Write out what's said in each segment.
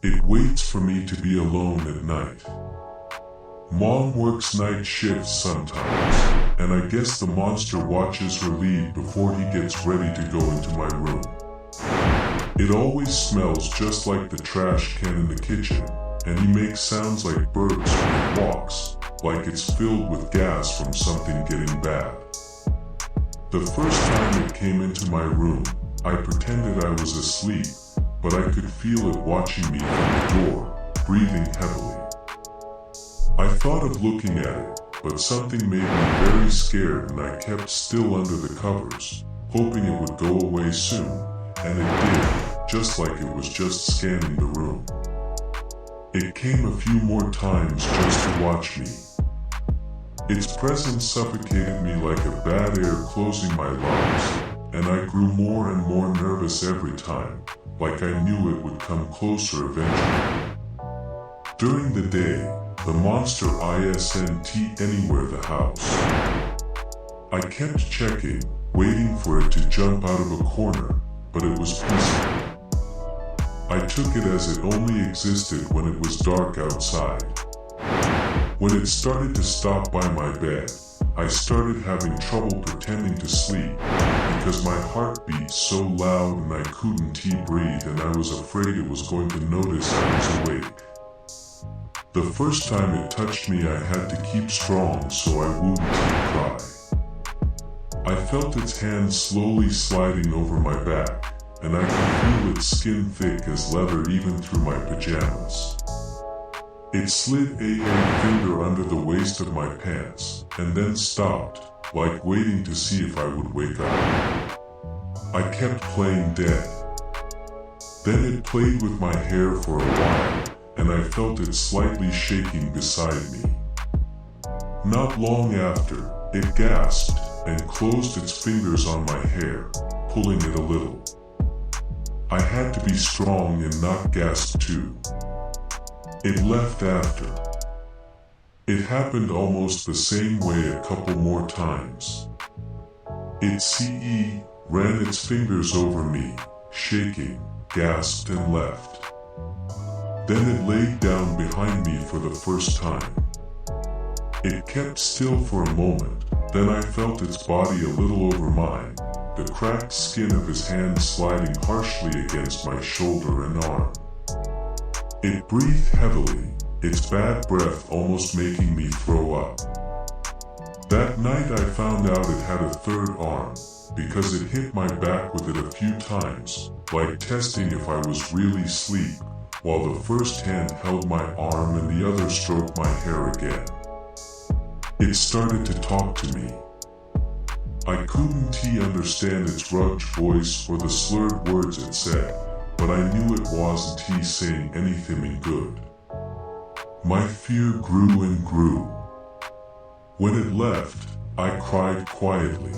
It waits for me to be alone at night. Mom works night shifts sometimes, and I guess the monster watches her leave before he gets ready to go into my room. It always smells just like the trash can in the kitchen, and he makes sounds like birds when he walks, like it's filled with gas from something getting bad. The first time it came into my room, I pretended I was asleep, but I could feel it watching me from the door, breathing heavily. I thought of looking at it, but something made me very scared and I kept still under the covers, hoping it would go away soon, and it did, just like it was just scanning the room. It came a few more times just to watch me. Its presence suffocated me like a bad air closing my lungs, and I grew more and more nervous every time, like I knew it would come closer eventually. During the day, the monster isn't anywhere the house. I kept checking, waiting for it to jump out of a corner, but it was peaceful. I took it as it only existed when it was dark outside. When it started to stop by my bed, I started having trouble pretending to sleep because my heart beat so loud and I couldn't breathe, and I was afraid it was going to notice I was awake. The first time it touched me, I had to keep strong so I wouldn't cry. I felt its hand slowly sliding over my back, and I could feel its skin thick as leather even through my pajamas. It slid a finger under the waist of my pants, and then stopped, like waiting to see if I would wake up. I kept playing dead. Then it played with my hair for a while, and I felt it slightly shaking beside me. Not long after, it gasped and closed its fingers on my hair, pulling it a little. I had to be strong and not gasp too. It left after. It happened almost the same way a couple more times. It ran its fingers over me, shaking, gasped and left. Then it laid down behind me for the first time. It kept still for a moment, then I felt its body a little over mine, the cracked skin of his hand sliding harshly against my shoulder and arm. It breathed heavily, its bad breath almost making me throw up. That night I found out it had a third arm, because it hit my back with it a few times, like testing if I was really asleep, while the first hand held my arm and the other stroked my hair again. It started to talk to me. I couldn't understand its rugged voice or the slurred words it said, but I knew it wasn't saying anything good. My fear grew and grew. When it left, I cried quietly.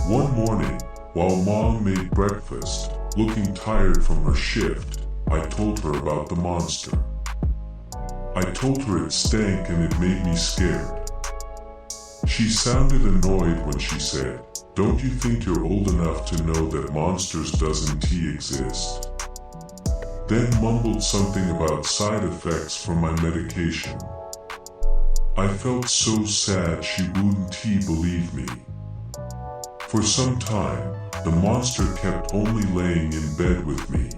One morning, while Mom made breakfast, looking tired from her shift, I told her about the monster. I told her it stank and it made me scared. She sounded annoyed when she said, "Don't you think you're old enough to know that monsters doesn't exist?" Then mumbled something about side effects from my medication. I felt so sad she wouldn't believe me. For some time, the monster kept only laying in bed with me.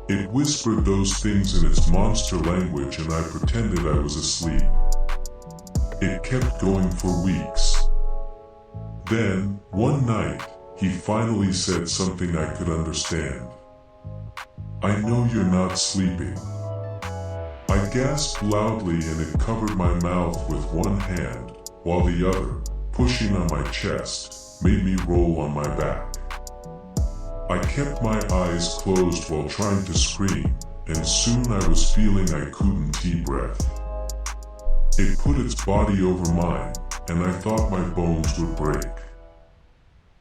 It whispered those things in its monster language and I pretended I was asleep. It kept going for weeks. Then, one night, he finally said something I could understand. "I know you're not sleeping." I gasped loudly and it covered my mouth with one hand, while the other, pushing on my chest, made me roll on my back. I kept my eyes closed while trying to scream, and soon I was feeling I couldn't breathe. It put its body over mine, and I thought my bones would break.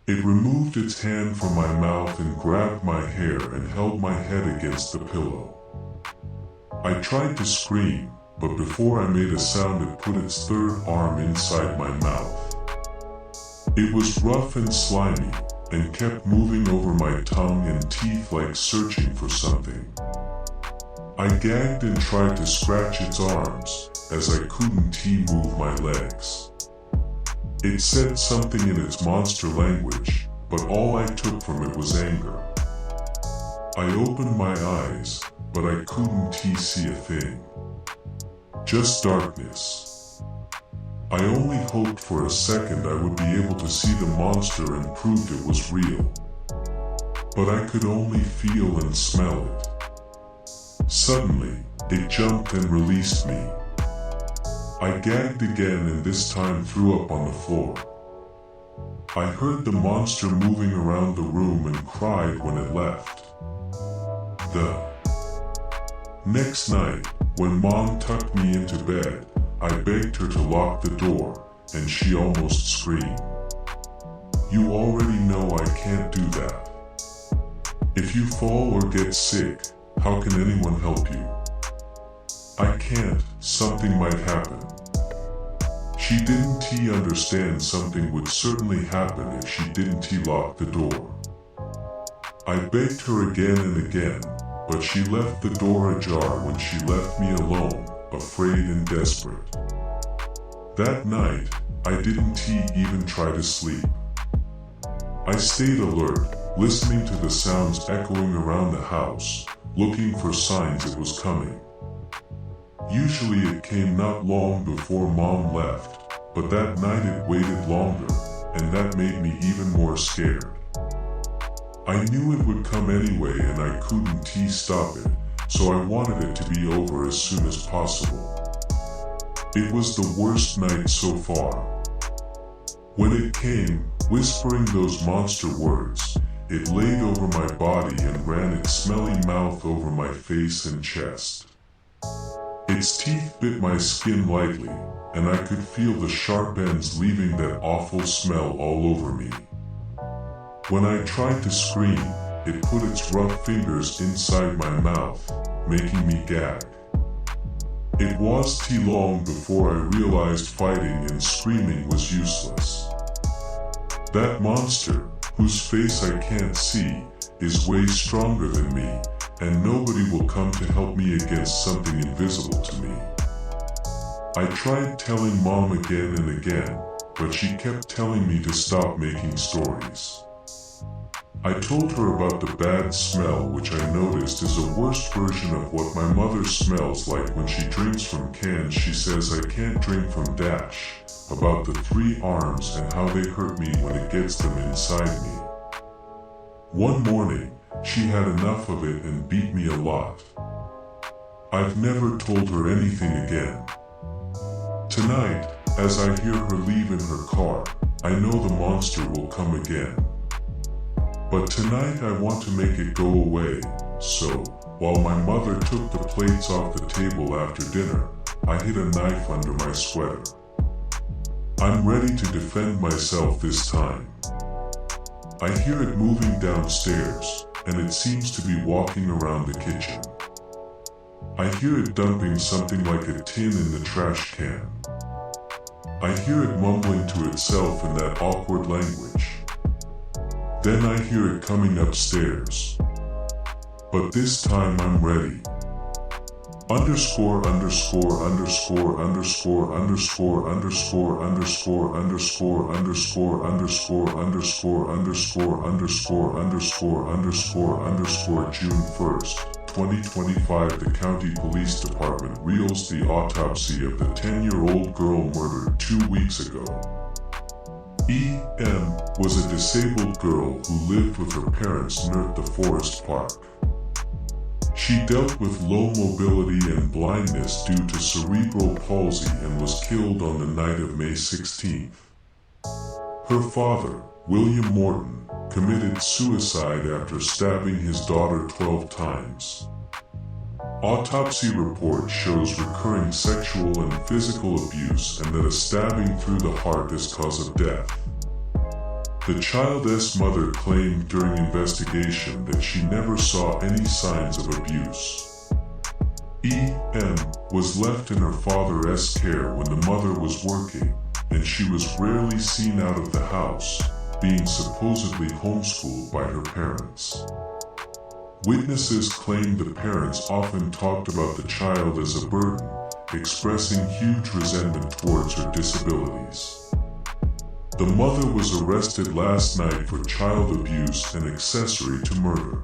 It removed its hand from my mouth and grabbed my hair and held my head against the pillow. I tried to scream, but before I made a sound it put its third arm inside my mouth. It was rough and slimy, and kept moving over my tongue and teeth like searching for something. I gagged and tried to scratch its arms, as I couldn't move my legs. It said something in its monster language, but all I took from it was anger. I opened my eyes, but I couldn't see a thing. Just darkness. I only hoped for a second I would be able to see the monster and prove it was real. But I could only feel and smell it. Suddenly, it jumped and released me. I gagged again and this time threw up on the floor. I heard the monster moving around the room and cried when it left. The next night, when Mom tucked me into bed, I begged her to lock the door, and she almost screamed. You already know I can't do that. If you fall or get sick, how can anyone help you? I can't, something might happen. She didn't understand something would certainly happen if she didn't lock the door. I begged her again and again, but she left the door ajar when she left me alone, afraid and desperate. That night, I didn't even try to sleep. I stayed alert, listening to the sounds echoing around the house, looking for signs it was coming. Usually it came not long before Mom left, but that night it waited longer, and that made me even more scared. I knew it would come anyway and I couldn't stop it, so I wanted it to be over as soon as possible. It was the worst night so far. When it came, whispering those monster words, it laid over my body and ran its smelly mouth over my face and chest. Its teeth bit my skin lightly, and I could feel the sharp ends leaving that awful smell all over me. When I tried to scream, it put its rough fingers inside my mouth, making me gag. It was too long before I realized fighting and screaming was useless. That monster, whose face I can't see, is way stronger than me, and nobody will come to help me against something invisible to me. I tried telling Mom again and again, but she kept telling me to stop making stories. I told her about the bad smell, which I noticed is a worse version of what my mother smells like when she drinks from cans. She says I can't drink from Dash, about the 3 arms and how they hurt me when it gets them inside me. One morning, she had enough of it and beat me a lot. I've never told her anything again. Tonight, as I hear her leave in her car, I know the monster will come again. But tonight I want to make it go away, so, while my mother took the plates off the table after dinner, I hid a knife under my sweater. I'm ready to defend myself this time. I hear it moving downstairs, and it seems to be walking around the kitchen. I hear it dumping something like a tin in the trash can. I hear it mumbling to itself in that awkward language. Then I hear it coming upstairs. But this time I'm ready. Underscore underscore underscore underscore underscore underscore underscore underscore underscore underscore underscore underscore underscore underscore underscore underscore June 1st, 2025. The County Police Department reveals the autopsy of the 10-year-old girl murdered 2 weeks ago. E.M. was a disabled girl who lived with her parents near the Forest Park. She dealt with low mobility and blindness due to cerebral palsy and was killed on the night of May 16th. Her father, William Morton, committed suicide after stabbing his daughter 12 times. Autopsy report shows recurring sexual and physical abuse and that a stabbing through the heart is cause of death. The child's mother claimed during investigation that she never saw any signs of abuse. E.M. was left in her father's care when the mother was working, and she was rarely seen out of the house, being supposedly homeschooled by her parents. Witnesses claimed the parents often talked about the child as a burden, expressing huge resentment towards her disabilities. The mother was arrested last night for child abuse and accessory to murder.